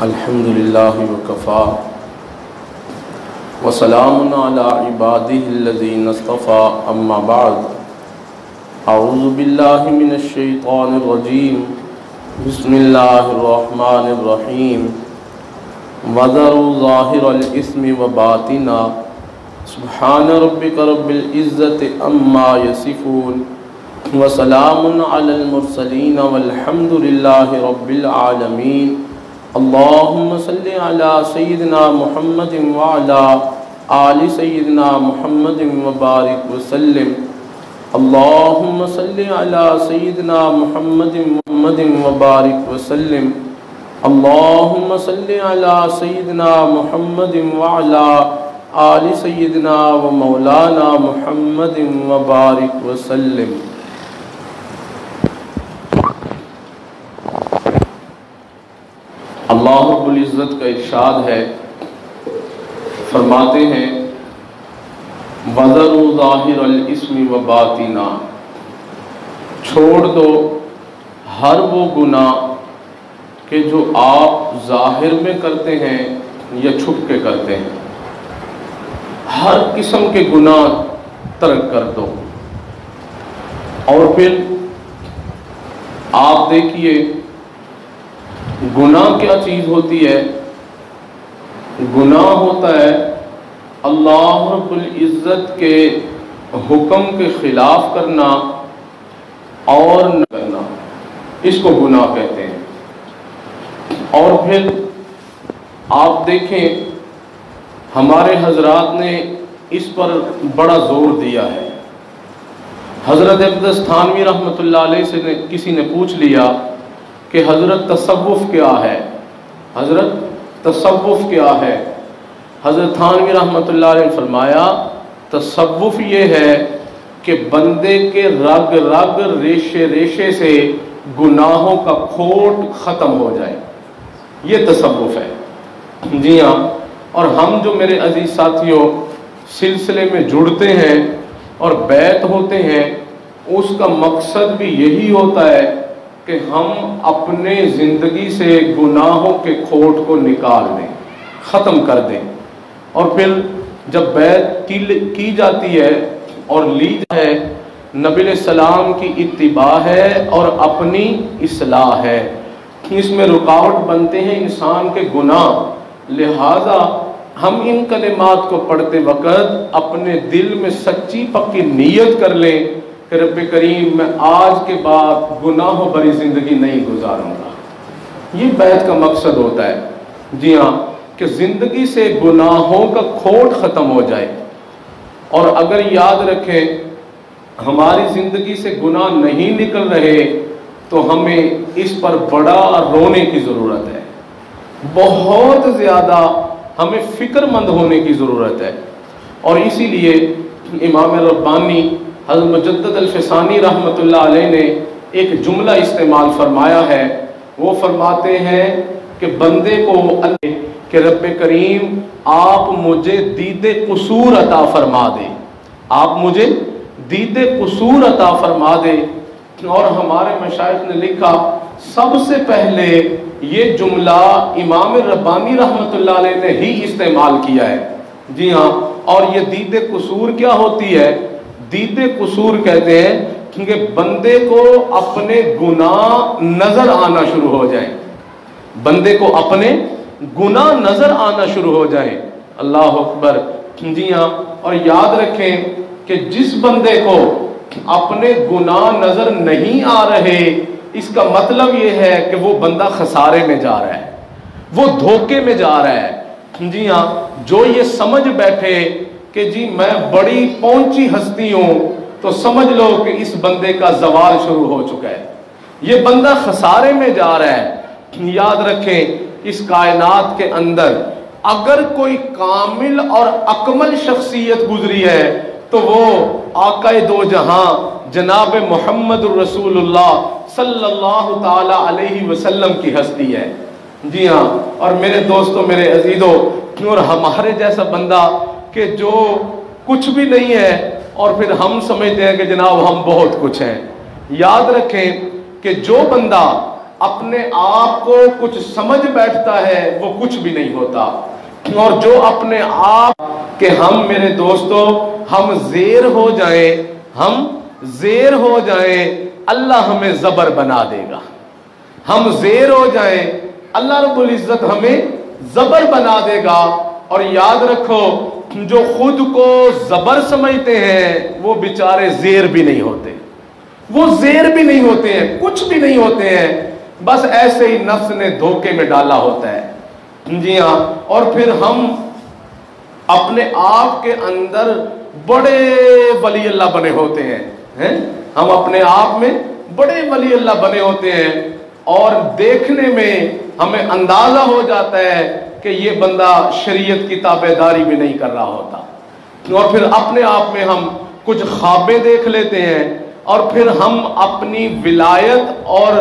الحمد للہ وکفا وسلام علی عبادہ الذین اصطفیٰ اما بعد اعوذ باللہ من الشیطان الرجیم بسم اللہ الرحمن الرحیم وذروا ظاہر الاثم وباطنہ سبحان ربک رب العزت عما یصفون وسلام علی المرسلین والحمد للہ رب العالمین اللہم صلی علی سیدنا محمد وعلی آل سیدنا محمد وبارک وسلم اللہم صلی علی سیدنا محمد وبارک وسلم اللہم صلی علی سیدنا محمد وعلی آل سیدنا و مولانا محمد وبارک وسلم۔ اللہ رب العزت کا ارشاد ہے، فرماتے ہیں وَذَرُوا ظَاهِرَ الْإِثْمِ وَبَاطِنَا، چھوڑ دو ہر وہ گناہ کہ جو آپ ظاہر میں کرتے ہیں یا چھپ کے کرتے ہیں، ہر قسم کے گناہ ترک کر دو۔ اور پھر آپ دیکھیے گناہ کیا چیز ہوتی ہے؟ گناہ ہوتا ہے اللہ رب العزت کے حکم کے خلاف کرنا اور نہ کرنا، اس کو گناہ کہتے ہیں۔ اور پھر آپ دیکھیں ہمارے حضرات نے اس پر بڑا زور دیا ہے۔ حضرت اقدس تھانوی رحمۃ اللہ علیہ سے کسی نے پوچھ لیا کہ حضرت تصوف کیا ہے؟ حضرت تصوف کیا ہے؟ حضرت تھانوی رحمۃ اللہ علیہ نے فرمایا تصوف یہ ہے کہ بندے کے رگ رگ ریشے ریشے سے گناہوں کا کھوٹ ختم ہو جائے، یہ تصوف ہے۔ جی ہاں، اور ہم جو میرے عزیز ساتھیوں سلسلے میں جڑتے ہیں اور بیعت ہوتے ہیں، اس کا مقصد بھی یہی ہوتا ہے کہ ہم اپنے زندگی سے گناہوں کے کھوٹ کو نکال دیں، ختم کر دیں۔ اور پھر جب بیعت کی جاتی ہے اور لی ہے، نبی علیہ السلام کی اتباع ہے اور اپنی اصلاح ہے، اس میں رکاوٹ بنتے ہیں انسان کے گناہ۔ لہٰذا ہم ان کلمات کو پڑھتے وقت اپنے دل میں سچی پکی نیت کر لیں کہ رب کریم میں آج کے بعد گناہوں بھری زندگی نہیں گزاروں گا۔ یہ بیعت کا مقصد ہوتا ہے، جی ہاں، کہ زندگی سے گناہوں کا کھوٹ ختم ہو جائے۔ اور اگر یاد رکھیں ہماری زندگی سے گناہ نہیں نکل رہے تو ہمیں اس پر بڑا رونے کی ضرورت ہے، بہت زیادہ ہمیں فکر مند ہونے کی ضرورت ہے۔ اور اسی لیے امام ربانی حضرت مجدد الفسانی رحمۃ اللہ علیہ نے ایک جملہ استعمال فرمایا ہے، وہ فرماتے ہیں کہ بندے کو کہ رب کریم آپ مجھے دید قصور عطا فرما دے، آپ مجھے دید قصور عطا فرما دے۔ اور ہمارے مشائخ نے لکھا سب سے پہلے یہ جملہ امام ربانی رحمۃ اللہ علیہ نے ہی استعمال کیا ہے۔ جی ہاں، اور یہ دید قصور کیا ہوتی ہے؟ دید قصور کہتے ہیں کہ بندے کو اپنے گناہ نظر آنا شروع ہو جائیں، بندے کو اپنے گناہ نظر آنا شروع ہو جائیں۔ اللہ اکبر۔ جی ہاں، اور یاد رکھیں کہ جس بندے کو اپنے گناہ نظر نہیں آ رہے، اس کا مطلب یہ ہے کہ وہ بندہ خسارے میں جا رہا ہے، وہ دھوکے میں جا رہا ہے۔ جی ہاں، جو یہ سمجھ بیٹھے کہ جی میں بڑی پہنچی ہستی ہوں، تو سمجھ لو کہ اس بندے کا زوال شروع ہو چکا ہے، یہ بندہ خسارے میں جا رہا ہے۔ یاد رکھیں اس کائنات کے اندر اگر کوئی کامل اور اکمل شخصیت گزری ہے تو وہ آقا دو جہاں جناب محمد الرسول اللہ صلی اللہ تعالی علیہ وسلم کی ہستی ہے۔ جی ہاں، اور میرے دوستوں، میرے عزیزوں، اور ہمارے جیسا بندہ کہ جو کچھ بھی نہیں ہے اور پھر ہم سمجھتے ہیں کہ جناب ہم بہت کچھ ہیں۔ یاد رکھیں کہ جو بندہ اپنے آپ کو کچھ سمجھ بیٹھتا ہے وہ کچھ بھی نہیں ہوتا، اور جو اپنے آپ کہ ہم میرے دوستو ہم زیر ہو جائیں، ہم زیر ہو جائیں اللہ ہمیں زبر بنا دے گا، ہم زیر ہو جائیں اللہ رب العزت ہمیں زبر بنا دے گا۔ اور یاد رکھو جو خود کو زبر سمجھتے ہیں وہ بیچارے زیر بھی نہیں ہوتے، وہ زیر بھی نہیں ہوتے ہیں، کچھ بھی نہیں ہوتے ہیں، بس ایسے ہی نفس نے دھوکے میں ڈالا ہوتا ہے۔ جی ہاں، اور پھر ہم اپنے آپ کے اندر بڑے ولی اللہ بنے ہوتے ہیں، ہم اپنے آپ میں بڑے ولی اللہ بنے ہوتے ہیں، اور دیکھنے میں ہمیں اندازہ ہو جاتا ہے کہ یہ بندہ شریعت کی تابعداری بھی نہیں کر رہا ہوتا، اور پھر اپنے آپ میں ہم کچھ خوابیں دیکھ لیتے ہیں، اور پھر ہم اپنی ولایت اور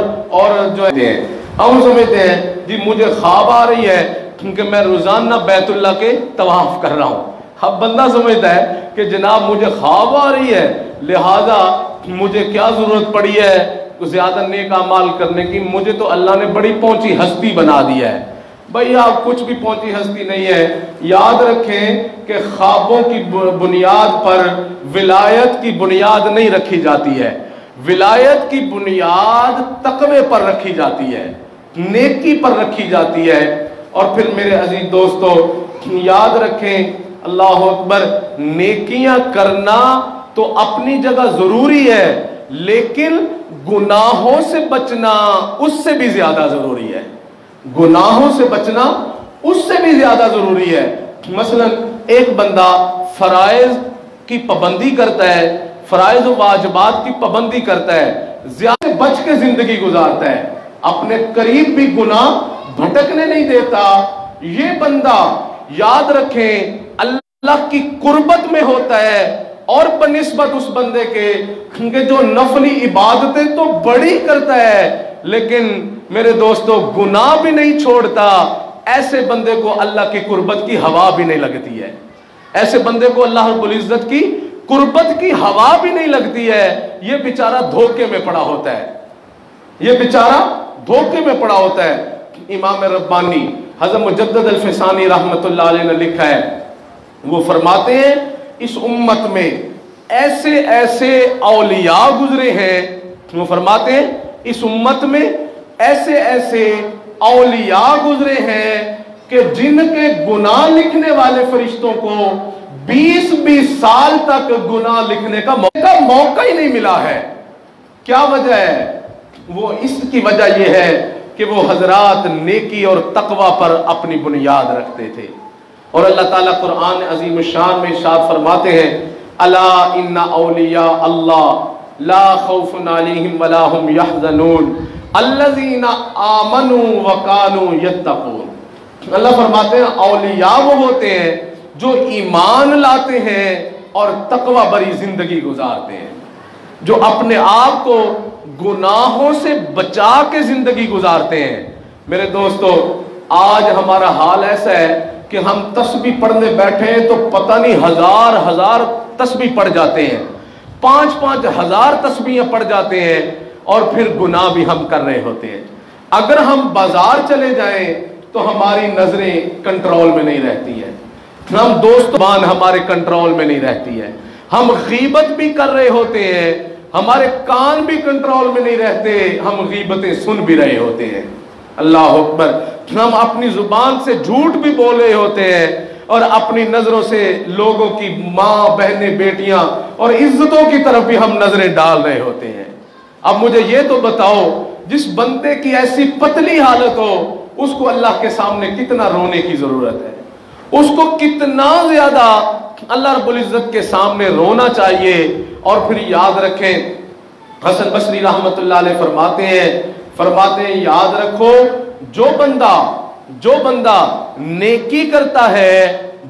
جو ہے ہم سمجھتے ہیں جی مجھے خواب آ رہی ہے کیونکہ میں روزانہ بیت اللہ کے طواف کر رہا ہوں۔ اب بندہ سمجھتا ہے کہ جناب مجھے خواب آ رہی ہے لہذا مجھے کیا ضرورت پڑی ہے زیادہ نیک اعمال کرنے کی، مجھے تو اللہ نے بڑی پہنچی ہستی بنا دیا ہے۔ بھئی آپ کچھ بھی پہنچی ہستی نہیں ہے۔ یاد رکھیں کہ خوابوں کی بنیاد پر ولایت کی بنیاد نہیں رکھی جاتی ہے، ولایت کی بنیاد تقوی پر رکھی جاتی ہے، نیکی پر رکھی جاتی ہے۔ اور پھر میرے عزیز دوستو یاد رکھیں اللہ اکبر، نیکیاں کرنا تو اپنی جگہ ضروری ہے، لیکن گناہوں سے بچنا اس سے بھی زیادہ ضروری ہے، گناہوں سے بچنا اس سے بھی زیادہ ضروری ہے۔ مثلا ایک بندہ فرائض کی پابندی کرتا ہے، فرائض و واجبات کی پابندی کرتا ہے، زیادہ بچ کے زندگی گزارتا ہے، اپنے قریب بھی گناہ بھٹکنے نہیں دیتا، یہ بندہ یاد رکھیں اللہ کی قربت میں ہوتا ہے، اور بنسبت اس بندے کے کہ جو نفلی عبادتیں تو بڑی کرتا ہے لیکن میرے دوستو گناہ بھی نہیں چھوڑتا، ایسے بندے کو اللہ کی قربت کی ہوا بھی نہیں لگتی ہے، ایسے بندے کو اللہ رب العزت کی قربت کی ہوا بھی نہیں لگتی ہے، یہ بیچارہ دھوکے میں پڑا ہوتا ہے، یہ بیچارہ دھوکے میں پڑا ہوتا ہے۔ امام ربانی حضرت مجدد الفسانی رحمت اللہ علیہ نے لکھا ہے، وہ فرماتے ہیں اس امت میں ایسے ایسے اولیاء گزرے ہیں، وہ فرماتے ہیں اس امت میں ایسے ایسے اولیاء گزرے ہیں کہ جن کے گناہ لکھنے والے فرشتوں کو 20 سال تک گناہ لکھنے کا موقع ہی نہیں ملا ہے۔ کیا وجہ ہے؟ وہ اس کی وجہ یہ ہے کہ وہ حضرات نیکی اور تقوی پر اپنی بنیاد رکھتے تھے۔ اور اللہ تعالیٰ قرآن عظیم الشان میں ارشاد فرماتے ہیں الا ان اولیاء اللہ لا خوف علیہم ولا هم یحزنون الذین آمنوا وکانوا یتقون۔ اللہ فرماتے ہیں اولیاء وہ ہوتے ہیں جو ایمان لاتے ہیں اور تقوی بری زندگی گزارتے ہیں، جو اپنے آپ کو گناہوں سے بچا کے زندگی گزارتے ہیں۔ میرے دوستو آج ہمارا حال ایسا ہے کہ ہم تسبیح پڑھنے بیٹھے ہیں تو پتہ نہیں ہزار تسبیح پڑھ جاتے ہیں، 5 ہزار تسبیحیں پڑھ جاتے ہیں، اور پھر گناہ بھی ہم کر رہے ہوتے ہیں۔ اگر ہم بازار چلے جائیں تو ہماری نظریں کنٹرول میں نہیں رہتی ہیں، ہم دوستان ہمارے کنٹرول میں نہیں رہتی ہے، ہم غیبت بھی کر رہے ہوتے ہیں، ہمارے کان بھی کنٹرول میں نہیں رہتے، ہم غیبتیں سن بھی رہے ہوتے ہیں۔ اللہ اکبر، ہم اپنی زبان سے جھوٹ بھی بول رہے ہوتے ہیں، اور اپنی نظروں سے لوگوں کی ماں بہنیں بیٹیاں اور عزتوں کی طرف بھی ہم نظریں ڈال رہے ہوتے ہیں۔ اب مجھے یہ تو بتاؤ جس بندے کی ایسی پتلی حالت ہو اس کو اللہ کے سامنے کتنا رونے کی ضرورت ہے، اس کو کتنا زیادہ اللہ رب العزت کے سامنے رونا چاہیے۔ اور پھر یاد رکھیں حسن بصری رحمت اللہ علیہ فرماتے ہیں یاد رکھو جو بندہ نیکی کرتا ہے،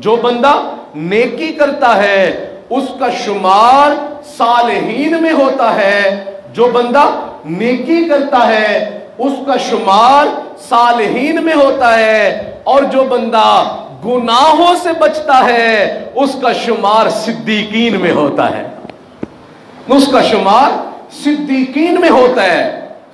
جو بندہ نیکی کرتا ہے اس کا شمار صالحین میں ہوتا ہے، جو بندہ نیکی کرتا ہے اس کا شمار صالحین میں ہوتا ہے، اور جو بندہ گناہوں سے بچتا ہے اس کا شمار صدیقین میں ہوتا ہے، اس کا شمار صدیقین میں ہوتا ہے۔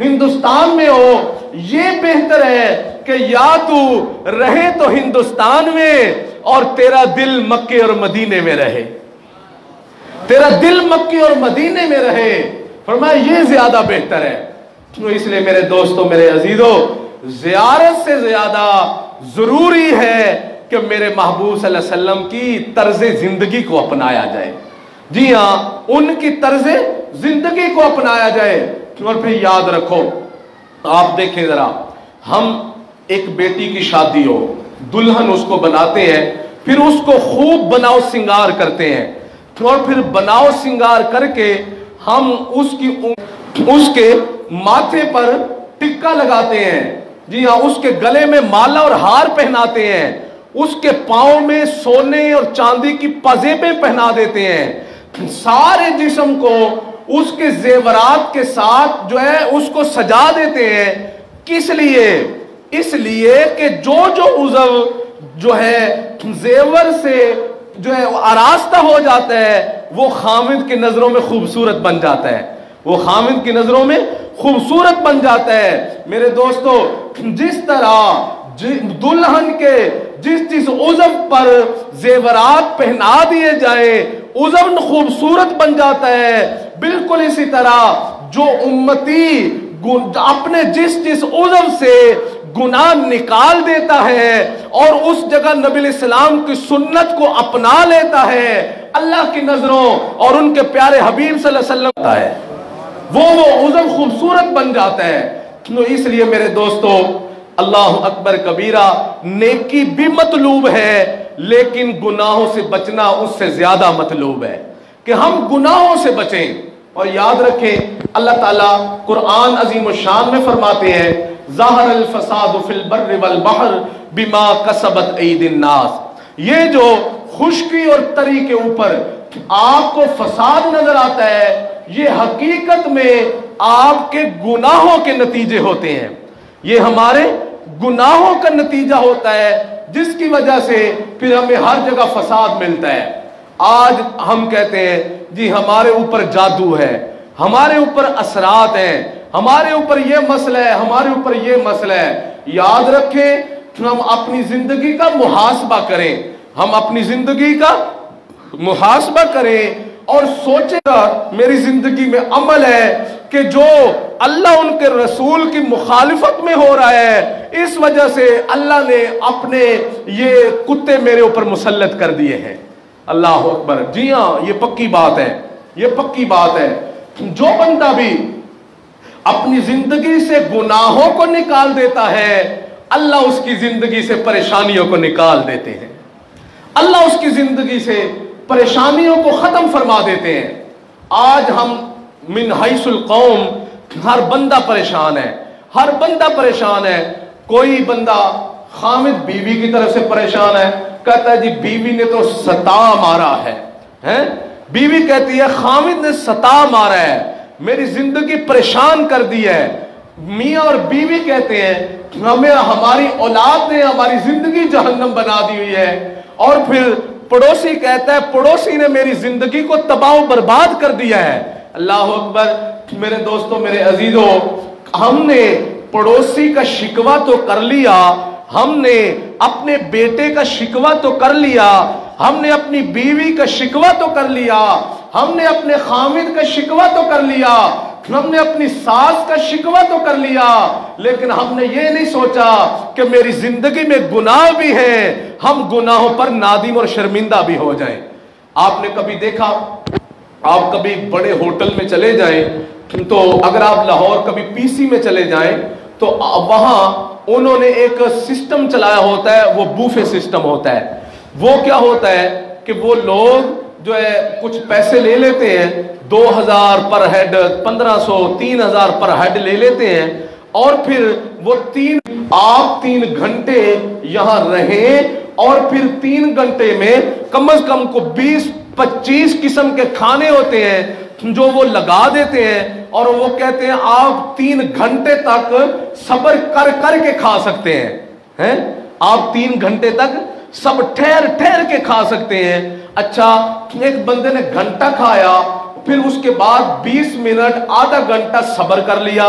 ہندوستان میں ہو، یہ بہتر ہے کہ یا تو رہے تو ہندوستان میں اور تیرا دل مکے اور مدینے میں رہے، تیرا دل مکے اور مدینے میں رہے۔ فرمایا یہ زیادہ بہتر ہے۔ تو اس لیے میرے دوستوں، میرے عزیزوں، زیارت سے زیادہ ضروری ہے کہ میرے محبوب صلی اللہ علیہ وسلم کی طرز زندگی کو اپنایا جائے۔ جی ہاں، ان کی طرز زندگی کو اپنایا جائے۔ اور پھر یاد رکھو، آپ دیکھیں ذرا، ہم ایک بیٹی کی شادی ہو، دلہن اس کو بناتے ہیں، پھر اس کو خوب بناؤ سنگار کرتے ہیں، اور پھر بناؤ سنگار کر کے ہم اس کے ماتھے پر ٹکا لگاتے ہیں، جی ہاں، اس کے گلے میں مالا اور ہار پہناتے ہیں، اس کے پاؤں میں سونے اور چاندی کی پازیبیں پہنا دیتے ہیں، سارے جسم کو اس کے زیورات کے ساتھ جو ہے اس کو سجا دیتے ہیں۔ کس لیے؟ اس لیے کہ جو عضو جو ہے زیور سے جو ہے آراستہ ہو جاتا ہے، وہ خامد کی نظروں میں خوبصورت بن جاتا ہے، وہ خامد کی نظروں میں خوبصورت بن جاتا ہے۔ میرے دوستو، جس طرح دلہن کے جس عضو پر زیورات پہنا دیے جائیں عضو خوبصورت بن جاتا ہے، بالکل اسی طرح جو امتی اپنے جس عضو سے گناہ نکال دیتا ہے اور اس جگہ نبی علیہ السلام کی سنت کو اپنا لیتا ہے، اللہ کی نظروں اور ان کے پیارے حبیب صلی اللہ علیہ وسلم ہوتا ہے، وہ عضو خوبصورت بن جاتا ہے۔ تو اس لیے میرے دوستو، اللہ اکبر کبیرہ، نیکی بھی مطلوب ہے لیکن گناہوں سے بچنا اس سے زیادہ مطلوب ہے کہ ہم گناہوں سے بچیں۔ اور یاد رکھیں، اللہ تعالیٰ قرآن عظیم الشان میں فرماتے ہیں، ظاہر الفساد فی البر والبحر بما کسبت ایدی الناس۔ یہ جو خشکی اور تری کے اوپر آپ کو فساد نظر آتا ہے، یہ حقیقت میں آپ کے گناہوں کے نتیجے ہوتے ہیں، یہ ہمارے گناہوں کا نتیجہ ہوتا ہے، جس کی وجہ سے پھر ہمیں ہر جگہ فساد ملتا ہے۔ آج ہم کہتے ہیں جی ہمارے اوپر جادو ہے، ہمارے اوپر اثرات ہیں، ہمارے اوپر یہ مسئلہ ہے، ہمارے اوپر یہ مسئلہ ہے۔ یاد رکھیں، ہم اپنی زندگی کا محاسبہ کریں، ہم اپنی زندگی کا محاسبہ کریں اور سوچیں گا میری زندگی میں عمل ہے کہ جو اللہ ان کے رسول کی مخالفت میں ہو رہا ہے، اس وجہ سے اللہ نے اپنے یہ کتے میرے اوپر مسلط کر دیے ہیں۔ اللہ اکبر، جی ہاں، یہ پکی بات ہے، یہ پکی بات ہے۔ جو بندہ بھی اپنی زندگی سے گناہوں کو نکال دیتا ہے، اللہ اس کی زندگی سے پریشانیوں کو نکال دیتے ہیں، اللہ اس کی زندگی سے پریشانیوں کو ختم فرما دیتے ہیں۔ آج ہم من حیث القوم ہر بندہ پریشان ہے، ہر بندہ پریشان ہے۔ کوئی بندہ خامد بیوی کی طرف سے پریشان ہے، کہتا ہے جی بیوی نے تو ستا مارا ہے، بیوی کہتی ہے خامد نے ستا مارا ہے، میری زندگی پریشان کر دی ہے۔ میاں اور بیوی کہتے ہیں ہماری اولاد نے ہماری زندگی جہنم بنا دی ہوئی ہے، اور پھر پڑوسی کہتا ہے پڑوسی نے میری زندگی کو تباہ و برباد کر دیا ہے۔ اللہ اکبر، میرے دوستوں، میرے عزیزوں، ہم نے پڑوسی کا شکوہ تو کر لیا، ہم نے اپنے بیٹے کا شکوہ تو کر لیا، ہم نے اپنی بیوی کا شکوہ تو کر لیا، ہم نے اپنے خامد کا شکوہ تو کر لیا، ہم نے اپنی ساس کا شکوہ تو کر لیا، لیکن ہم نے یہ نہیں سوچا کہ میری زندگی میں گناہ بھی ہیں، ہم گناہوں پر نادم اور شرمندہ بھی ہو جائیں۔ آپ نے کبھی دیکھا، آپ کبھی بڑے ہوٹل میں چلے جائیں تو اگر آپ لاہور کبھی پی سی میں چلے جائیں تو وہاں انہوں نے ایک سسٹم چلایا ہوتا ہے، وہ بوفے سسٹم ہوتا ہے۔ وہ کیا ہوتا ہے کہ وہ لوگ جو ہے کچھ پیسے لے لیتے ہیں، 2000 پر ہیڈ، 1500، 3000 پر ہیڈ لے لیتے ہیں، اور پھر وہ آپ 3 گھنٹے یہاں رہیں، اور پھر 3 گھنٹے میں کم از کم کو 20-25 قسم کے کھانے ہوتے ہیں جو وہ لگا دیتے ہیں، اور وہ کہتے ہیں آپ 3 گھنٹے تک صبر کر کر کے کھا سکتے ہیں، آپ 3 گھنٹے تک سب ٹھہر ٹھہر کے کھا سکتے ہیں۔ اچھا، ایک بندے نے گھنٹہ کھایا، پھر اس کے بعد 20 منٹ، آدھا گھنٹہ صبر کر لیا،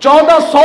1400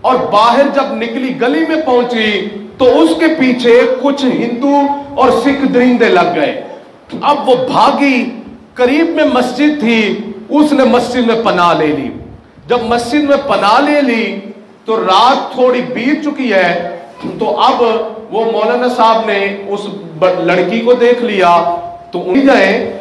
اور باہر جب نکلی گلی میں پہنچی تو اس کے پیچھے کچھ ہندو اور سکھ درندے لگ گئے. اب وہ بھاگی، قریب میں مسجد تھی، اس نے مسجد میں پناہ لے لی. جب مسجد میں پناہ لے لی تو رات تھوڑی بیت چکی ہے، تو اب وہ مولانا صاحب نے اس لڑکی کو دیکھ لیا تو انہیں جائیں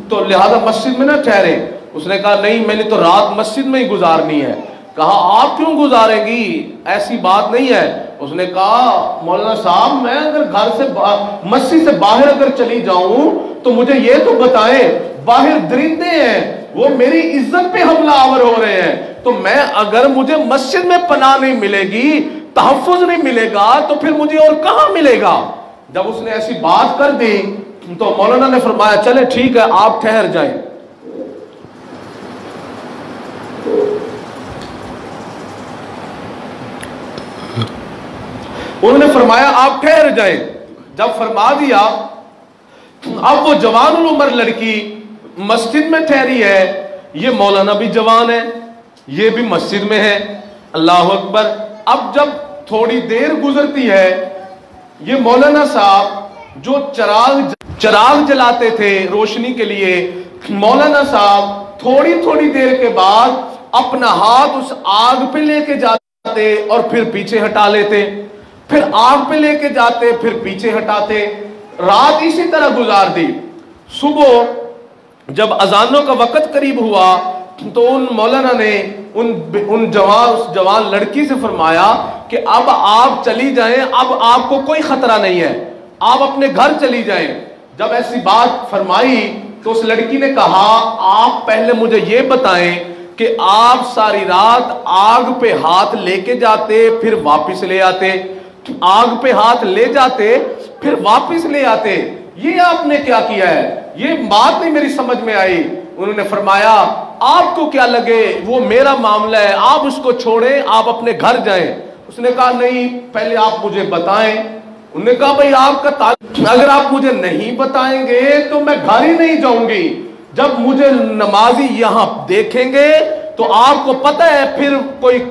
تو لہذا مسجد میں نہ ٹھہرے. اس نے کہا نہیں، میں نے تو رات مسجد میں ہی گزارنی ہے. کہا آپ کیوں گزاریں گی، ایسی بات نہیں ہے. اس نے کہا مولانا صاحب میں اگر گھر سے مسجد سے باہر اگر چلی جاؤں تو مجھے یہ تو بتائیں، باہر درندے ہیں، وہ میری عزت پہ حملہ آور ہو رہے ہیں، تو میں اگر مجھے مسجد میں پناہ نہیں ملے گی، تحفظ نہیں ملے گا، تو پھر مجھے اور کہاں ملے گا. جب اس نے ایسی بات کر دی تو مولانا نے فرمایا چلے ٹھیک ہے آپ ٹھہر جائیں. انہوں نے فرمایا آپ ٹھہر جائیں. جب فرما دیا اب وہ جوان العمر لڑکی مسجد میں ٹھہری ہے، یہ مولانا بھی جوان ہے، یہ بھی مسجد میں ہے. اللہ اکبر. اب جب تھوڑی دیر گزرتی ہے، یہ مولانا صاحب جو چراغ جلاتے تھے روشنی کے لیے، مولانا صاحب تھوڑی دیر کے بعد اپنا ہاتھ اس آگ پہ لے کے جاتے اور پھر پیچھے ہٹا لیتے، پھر آگ پہ لے کے جاتے پھر پیچھے ہٹاتے. رات اسی طرح گزار دی. صبح جب اذانوں کا وقت قریب ہوا تو ان مولانا نے اس جوان لڑکی سے فرمایا کہ اب آپ چلی جائیں، اب آپ کو کوئی خطرہ نہیں ہے، آپ اپنے گھر چلی جائیں. جب ایسی بات فرمائی تو اس لڑکی نے کہا آپ پہلے مجھے یہ بتائیں کہ آپ ساری رات آگ پہ ہاتھ لے کے جاتے پھر واپس لے آتے، آگ پہ ہاتھ لے جاتے پھر واپس لے آتے، یہ آپ نے کیا کیا ہے؟ یہ بات نہیں میری سمجھ میں آئی. انہوں نے فرمایا آپ کو کیا لگے وہ میرا معاملہ ہے، آپ اس کو چھوڑیں، آپ اپنے گھر جائیں. اس نے کہا نہیں پہلے آپ مجھے بتائیں. انہوں نے کہا بھئی آپ کا تعلق، اگر آپ مجھے نہیں بتائیں گے تو میں گھر ہی نہیں جاؤں گی. جب مجھے نمازی یہاں دیکھیں گے تو آپ کو پتہ ہے پھر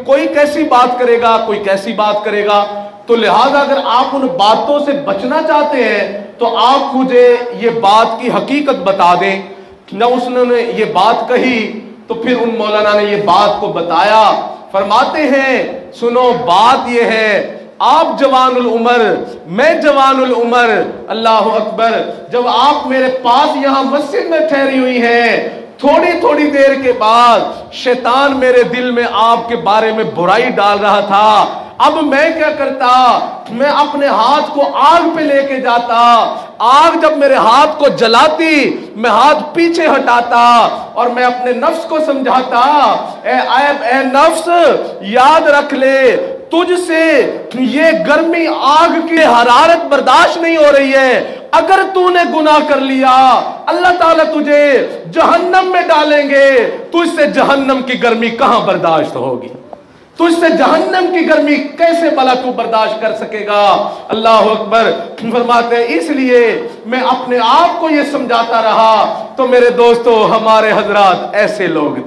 کوئی کیسی بات کرے گا، کوئی کیسی بات کرے گا. تو لہذا اگر آپ ان باتوں سے بچنا چاہتے ہیں تو آپ مجھے یہ بات کی حقیقت بتا دیں. جب اس نے یہ بات کہی تو پھر ان مولانا نے یہ بات کو بتایا. فرماتے ہیں سنو بات یہ ہے، آپ جوان العمر، میں جوان العمر. اللہ اکبر. جب آپ میرے پاس یہاں مسجد میں ٹھہری ہوئی ہیں، تھوڑی دیر کے بعد شیطان میرے دل میں آپ کے بارے میں برائی ڈال رہا تھا. اب میں کیا کرتا، میں اپنے ہاتھ کو آگ پہ لے کے جاتا، آگ جب میرے ہاتھ کو جلاتی میں ہاتھ پیچھے ہٹاتا اور میں اپنے نفس کو سمجھاتا اے نفس یاد رکھ لے تجھ سے یہ گرمی آگ کی حرارت برداشت نہیں ہو رہی ہے. اگر تو نے گناہ کر لیا اللہ تعالیٰ تجھے جہنم میں ڈالیں گے، تجھ سے جہنم کی گرمی کہاں برداشت ہوگی، تجھ سے جہنم کی گرمی کیسے بلا تو برداشت کر سکے گا. اللہ اکبر. فرماتے ہیں اس لیے میں اپنے آپ کو یہ سمجھاتا رہا. تو میرے دوستو ہمارے حضرات ایسے لوگ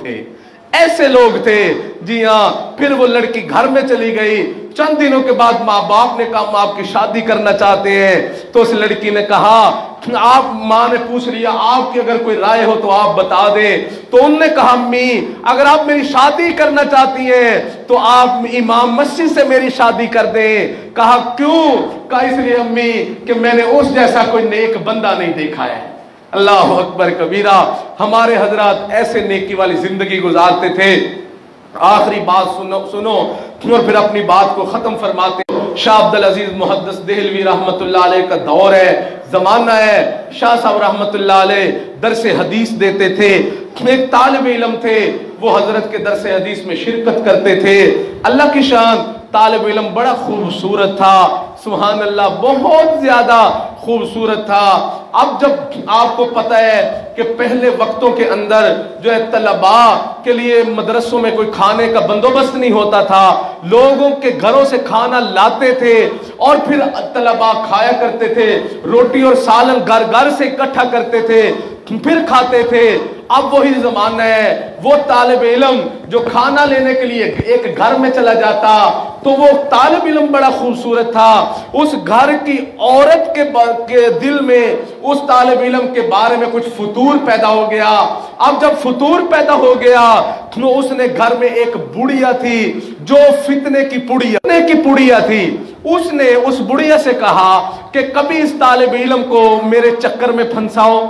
تھے. جی ہاں. پھر وہ لڑکی گھر میں چلی گئی. چند دنوں کے بعد ماں باپ نے کہا ہم آپ کی شادی کرنا چاہتے ہیں. تو اس لڑکی نے کہا آپ، ماں نے پوچھ لیا آپ کی اگر کوئی رائے ہو تو آپ بتا دیں. تو انہوں نے کہا امی اگر آپ میری شادی کرنا چاہتی ہیں تو آپ امام مسجد سے میری شادی کر دیں. کہا کیوں؟ کہا اس لیے امی کہ میں نے اس جیسا کوئی نیک بندہ نہیں دیکھا ہے. اللہ اکبر کبیرہ. ہمارے حضرات ایسے نیکی والی زندگی گزارتے تھے. آخری بات سنو اور پھر اپنی بات کو ختم فرماتے. شاہ عبدالعزیز محدث دہلوی رحمت اللہ علیہ کا دور ہے، زمانہ ہے. شاہ صاحب رحمت اللہ علیہ درس حدیث دیتے تھے. ایک طالب علم تھے، وہ حضرت کے درس حدیث میں شرکت کرتے تھے. اللہ کی شان، طالب علم بڑا خوبصورت تھا، سبحان اللہ بہت زیادہ خوبصورت تھا. اب جب آپ کو پتہ ہے کہ پہلے وقتوں کے اندر جو ہے طلباء کے لیے مدرسوں میں کوئی کھانے کا بندوبست نہیں ہوتا تھا، لوگوں کے گھروں سے کھانا لاتے تھے اور پھر طلباء کھایا کرتے تھے. روٹی اور سالن گھر سے اکٹھا کرتے تھے پھر کھاتے تھے. اب وہی زمانہ ہے، وہ طالب علم جو کھانا لینے کے لیے ایک گھر میں چلا جاتا تو وہ طالب علم بڑا خوبصورت تھا، اس گھر کی عورت کے دل میں اس طالب علم کے بارے میں کچھ فتور پیدا ہو گیا۔ اب جب فتور پیدا ہو گیا تو اس نے گھر میں ایک بڑھیا تھی جو فتنے کی پڑیا تھی، اس نے اس بڑھیا سے کہا کہ کبھی اس طالب علم کو میرے چکر میں پھنساؤ،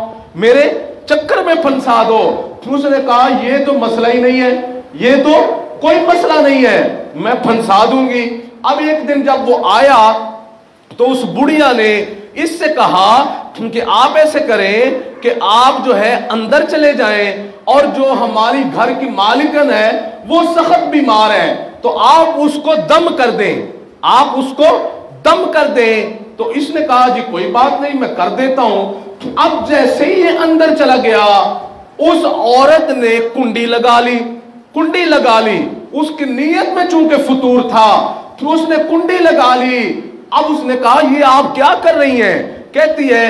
میرے چکر میں پھنسا دو۔ اس نے کہا یہ تو مسئلہ ہی نہیں ہے، یہ تو کوئی مسئلہ نہیں ہے، میں پھنسا دوں گی۔ اب ایک دن جب وہ آیا تو اس بڑھیا نے اس سے کہا کہ آپ ایسے کریں کہ آپ جو ہے اندر چلے جائیں، اور جو ہماری گھر کی مالکن ہے وہ سخت بیمار ہے تو آپ اس کو دم کر دیں، آپ اس کو دم کر دیں۔ تو اس نے کہا جی کوئی بات نہیں، میں کر دیتا ہوں۔ اب جیسے ہی یہ اندر چلا گیا اس عورت نے کنڈی لگا لی، اس کی نیت میں چونکہ فطور تھا تو اس نے کنڈی لگا لی۔ اب اس نے کہا یہ آپ کیا کر رہی ہیں؟ کہتی ہے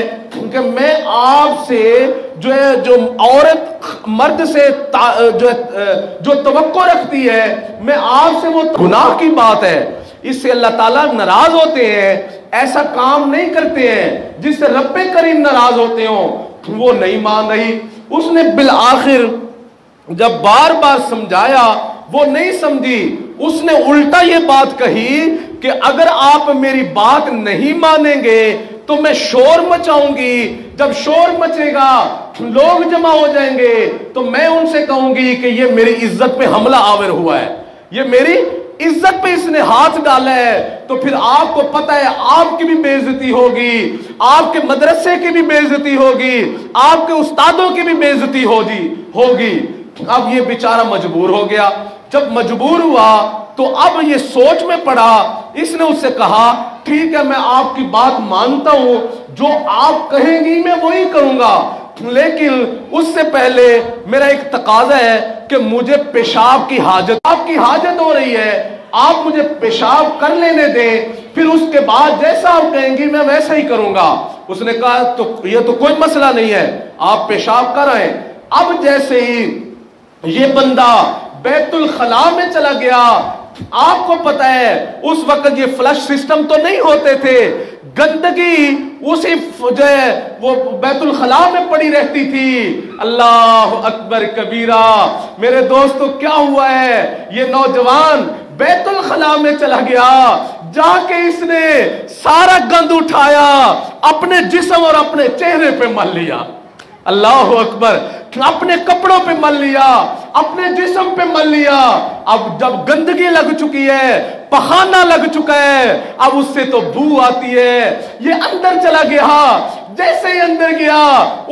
کہ میں آپ سے جو عورت مرد سے جو توقع رکھتی ہے، میں آپ سے وہ گناہ کی بات ہے، اس سے اللہ تعالیٰ ناراض ہوتے ہیں، ایسا کام نہیں کرتے ہیں جس سے رب کریم ناراض ہوتے ہوں، وہ نہیں مان رہی۔ اس نے بالآخر جب بار بار سمجھایا وہ نہیں سمجھی، اس نے الٹا یہ بات کہی کہ اگر آپ میری بات نہیں مانیں گے تو میں شور مچاؤں گی، جب شور مچے گا لوگ جمع ہو جائیں گے تو میں ان سے کہوں گی کہ یہ میری عزت پہ حملہ آور ہوا ہے، یہ میری عزت پہ اس نے ہاتھ ڈالا ہے، تو پھر آپ کو پتہ ہے آپ کی بھی بے عزتی ہوگی، آپ کے مدرسے کی بھی بے عزتی ہوگی، آپ کے استادوں کی بھی بے عزتی ہوگی۔ اب یہ بیچارہ مجبور ہو گیا، جب مجبور ہوا تو اب یہ سوچ میں پڑا، اس نے اس سے کہا ٹھیک ہے میں آپ کی بات مانتا ہوں، جو آپ کہیں گی میں وہی کروں گا، لیکن اس سے پہلے میرا ایک تقاضا ہے کہ مجھے پیشاب کی حاجت ہو رہی ہے، آپ مجھے پیشاب کر لینے دیں، پھر اس کے بعد جیسا آپ کہیں گی میں ویسا ہی کروں گا۔ اس نے کہا تو یہ تو کوئی مسئلہ نہیں ہے، آپ پیشاب کر آئیں۔ اب جیسے ہی یہ بندہ بیت الخلاء میں چلا گیا، آپ کو پتہ ہے اس وقت یہ فلش سسٹم تو نہیں ہوتے تھے، گندگی اسی جو ہے وہ بیت الخلاء میں پڑی رہتی تھی۔ اللہ اکبر کبیرہ، میرے دوستو کیا ہوا ہے، یہ نوجوان بیت الخلاء میں چلا گیا، جا کے اس نے سارا گند اٹھایا، اپنے جسم اور اپنے چہرے پہ مل لیا۔ اللہ اکبر، اپنے کپڑوں پہ مل لیا، اپنے جسم پہ مل لیا۔ اب جب گندگی لگ چکی ہے، پخانہ لگ چکا ہے، اب اس سے تو بو آتی ہے۔ یہ اندر چلا گیا، جیسے ہی اندر گیا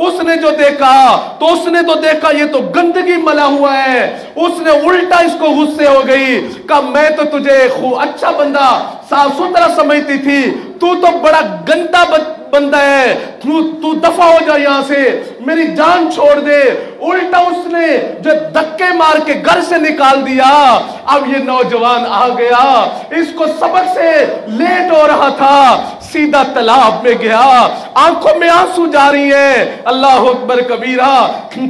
اس نے جو دیکھا تو اس نے تو دیکھا یہ تو گندگی ملا ہوا ہے، اس نے الٹا اس کو غصے ہو گئی، کہا میں تو تجھے اچھا بندہ صاف ستھرا سمجھتی تھی، تو بڑا گندا بندہ ہے، تو دفع ہو جا یہاں سے، میری جان چھوڑ دے۔ الٹا اس نے جو دھکے مار کے گھر سے نکال دیا۔ اب یہ نوجوان آ گیا، اس کو سبق سے لیٹ ہو رہا تھا، سیدھا تالاب میں گیا، آنکھوں میں آنسو جاری ہیں۔ اللہ اکبر کبیرہ،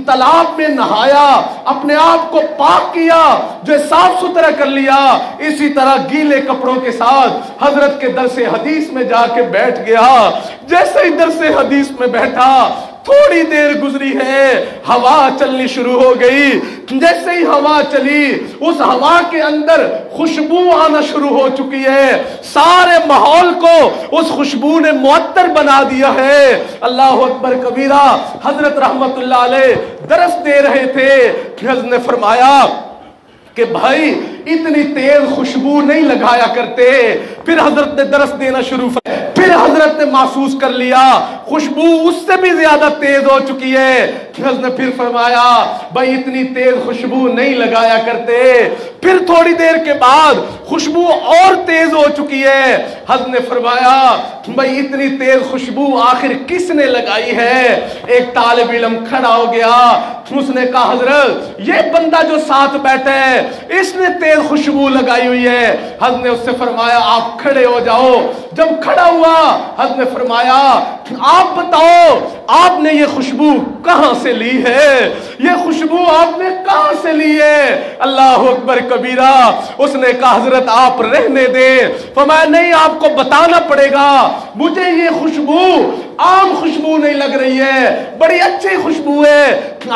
تالاب میں نہایا، اپنے آپ کو پاک کیا، جو صاف ستھرا کر لیا، اسی طرح گیلے کپڑوں کے ساتھ حضرت کے درس حدیث میں جا کے بیٹھ گیا۔ جیسے ہی درس حدیث میں بیٹھا، تھوڑی دیر گزری ہے، ہوا چلنی شروع ہو گئی۔ جیسے ہی ہوا چلی، اس ہوا کے اندر خوشبو آنا شروع ہو چکی ہے، سارے ماحول کو اس خوشبو نے معطر بنا دیا ہے۔ اللہ اکبر کبیرہ، حضرت رحمت اللہ علیہ درس دے رہے تھے، حضرت نے فرمایا کہ بھائی اتنی تیز خوشبو نہیں لگایا کرتے۔ پھر حضرت نے درس دینا شروع کیا، پھر حضرت نے محسوس کر لیا خوشبو اس سے بھی زیادہ تیز ہو چکی ہے۔ حضرت نے پھر فرمایا بھائی اتنی تیز خوشبو نہیں لگایا کرتے۔ پھر تھوڑی دیر کے بعد خوشبو اور تیز ہو چکی ہے۔ حضرت نے فرمایا بھائی اتنی تیز خوشبو آخر کس نے لگائی ہے؟ ایک طالب علم کھڑا ہو گیا، اس نے کہا حضرت یہ بندہ جو ساتھ بیٹھا ہے اس نے تیز خوشبو لگائی ہوئی ہے۔ حضرت نے اس سے فرمایا آپ کھڑے ہو جاؤ۔ جب کھڑا ہوا حضرت نے فرمایا آپ بتاؤ آپ نے یہ خوشبو کہاں سے لی ہے، یہ خوشبو آپ نے کہاں سے لی ہے؟ اللہ اکبر کبیرہ۔ اس نے کہا حضرت آپ رہنے دیں۔ فرمایا نہیں آپ کو بتانا پڑے گا، مجھے یہ خوشبو عام خوشبو نہیں لگ رہی ہے، بڑی اچھی خوشبو ہے،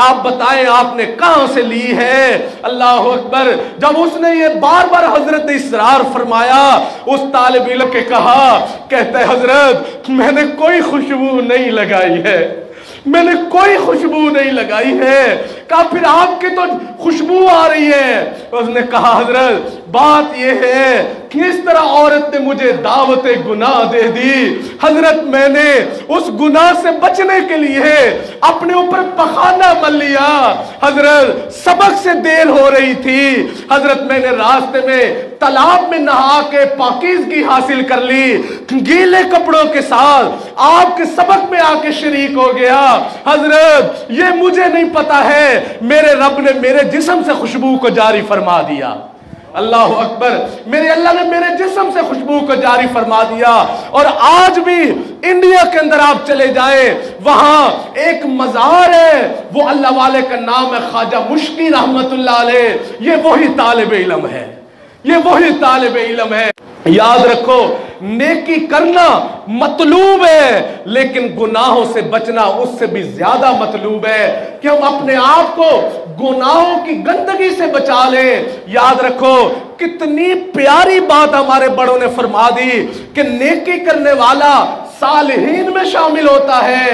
آپ بتائیں آپ نے کہاں سے لی ہے؟ اللہ اکبر۔ جب اس نے یہ بار بار حضرت نے اصرار فرمایا، اس طالب علم کے کہتا ہے حضرت میں نے کوئی خوشبو نہیں لگائی ہے، میں نے کوئی خوشبو نہیں لگائی ہے۔ کہا پھر آپ کی تو خوشبو آ رہی ہے۔ اس نے کہا حضرت بات یہ ہے کہ اس طرح عورت نے مجھے دعوت گناہ دے دی، حضرت میں نے اس گناہ سے بچنے کے لیے اپنے اوپر پخانہ مل لیا، حضرت سبق سے دیر ہو رہی تھی، حضرت میں نے راستے میں تالاب میں نہا کے پاکیزگی حاصل کر لی، گیلے کپڑوں کے ساتھ آپ کے سبق میں آ کے شریک ہو گیا، حضرت یہ مجھے نہیں پتا ہے، میرے رب نے میرے جسم سے خوشبو کو جاری فرما دیا۔ اللہ اکبر، میرے اللہ نے میرے جسم سے خوشبو کو جاری فرما دیا۔ اور آج بھی انڈیا کے اندر آپ چلے جائیں، وہاں ایک مزار ہے، وہ اللہ والے کا نام ہے خواجہ مشکی رحمت اللہ علیہ، یہ وہی طالب علم ہے، یہ وہی طالب علم ہے۔ یاد رکھو نیکی کرنا مطلوب ہے، لیکن گناہوں سے بچنا اس سے بھی زیادہ مطلوب ہے کہ ہم اپنے آپ کو گناہوں کی گندگی سے بچا لیں۔ یاد رکھو کتنی پیاری بات ہمارے بڑوں نے فرما دی کہ نیکی کرنے والا صالحین میں شامل ہوتا ہے،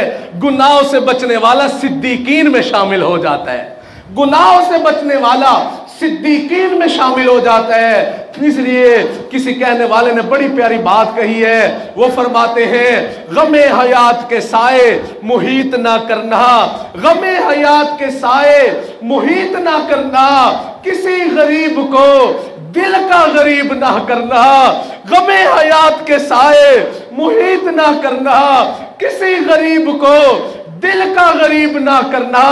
گناہوں سے بچنے والا صدیقین میں شامل ہو جاتا ہے، گناہوں سے بچنے والا صدیقین میں شامل ہو جاتا ہے۔ اس لیے کسی کہنے والے نے بڑی پیاری بات کہی ہے، وہ فرماتے ہیں غم حیات کے سائے محیط نہ کرنا، غم حیات کے سائے محیط نہ کرنا، کسی غریب کو دل کا غریب نہ کرنا، غم حیات کے سائے محیط نہ کرنا، کسی غریب کو دل کا غریب نہ کرنا،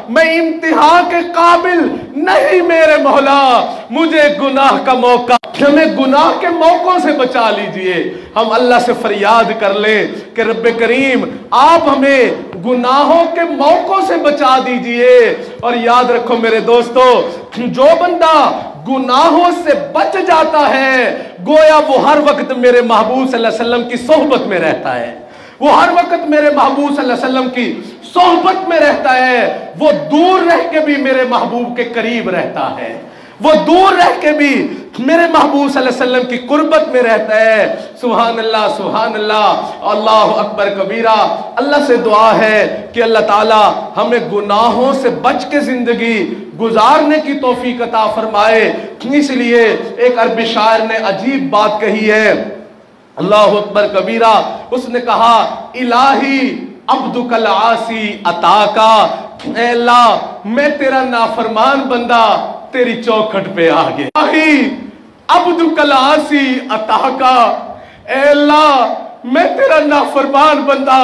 میں امتحان کے قابل نہیں میرے مولا، مجھے گناہ کا موقع، ہمیں گناہ کے موقعوں سے بچا لیجئے۔ ہم اللہ سے فریاد کر لیں کہ رب کریم آپ ہمیں گناہوں کے موقعوں سے بچا دیجئے۔ اور یاد رکھو میرے دوستو، جو بندہ گناہوں سے بچ جاتا ہے گویا وہ ہر وقت میرے محبوب صلی اللہ علیہ وسلم کی صحبت میں رہتا ہے، وہ ہر وقت میرے محبوب صلی اللہ علیہ وسلم کی صحبت میں رہتا ہے، وہ دور رہ کے بھی میرے محبوب کے قریب رہتا ہے، وہ دور رہ کے بھی میرے محبوب صلی اللہ علیہ وسلم کی قربت میں رہتا ہے۔ سبحان اللہ، سبحان اللہ، اللہ اکبر کبیرہ۔ اللہ سے دعا ہے کہ اللہ تعالی ہمیں گناہوں سے بچ کے زندگی گزارنے کی توفیق عطا فرمائے۔ اس لیے ایک عربی شاعر نے عجیب بات کہی ہے، اللہ اکبر کبیرہ، اس نے کہا الہی عبدک العاصی عطاکا، اے اللہ میں تیرا نافرمان بندہ تیری چوکھٹ پہ آ گیا، الہی عبدک العاصی عطاکا، اے اللہ میں تیرا نافرمان بندہ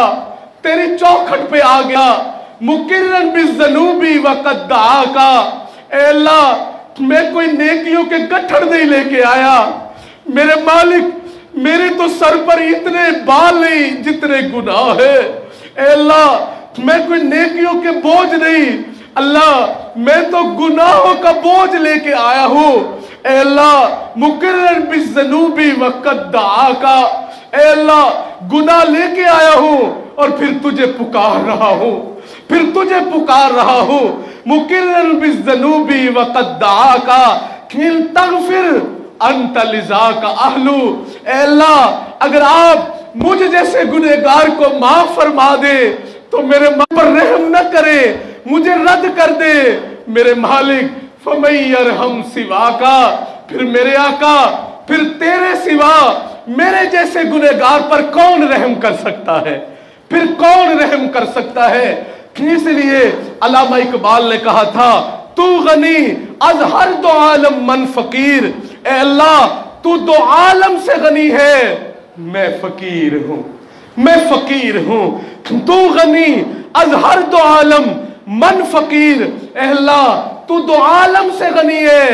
تیری چوکھٹ پہ آ گیا، مقرن بالذنوبی وقد دعاکا، اے اللہ میں کوئی نیکیوں کے گٹھڑ نہیں لے کے آیا، میرے مالک میرے تو سر پر اتنے بال نہیں جتنے گناہ ہے، اے اللہ میں کوئی نیکیوں کے بوجھ نہیں، اللہ میں تو گناہوں کا بوجھ لے کے آیا ہوں، اے اللہ مقرر بالذنوبی وقد دعاکا، اے اللہ گناہ لے کے آیا ہوں اور پھر تجھے پکار رہا ہوں، پھر تجھے پکار رہا ہوں، مقرر بالذنوبی وقد دعاکا ان تغفر انت لذاک اہلو، اے اللہ اگر آپ مجھ جیسے گنہگار کو معاف فرما دے تو میرے ماں پر رحم نہ کرے، مجھے رد کر دے، میرے مالک فَمَن يَرْحَمْ سِوَاكَ، پھر میرے آقا پھر تیرے سوا میرے جیسے گنہگار پر کون رحم کر سکتا ہے، پھر کون رحم کر سکتا ہے۔ اس لیے علامہ اقبال نے کہا تھا تو غنی از ہر دو عالم من فقیر، اے اللہ تو دو عالم سے غنی ہے میں فقیر ہوں، میں فقیر ہوں، تو غنی از ہر دو عالم من فقیر، اے اللہ تو دو عالم سے غنی ہے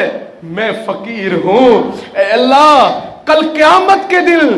میں فقیر ہوں، اے اللہ کل قیامت کے دن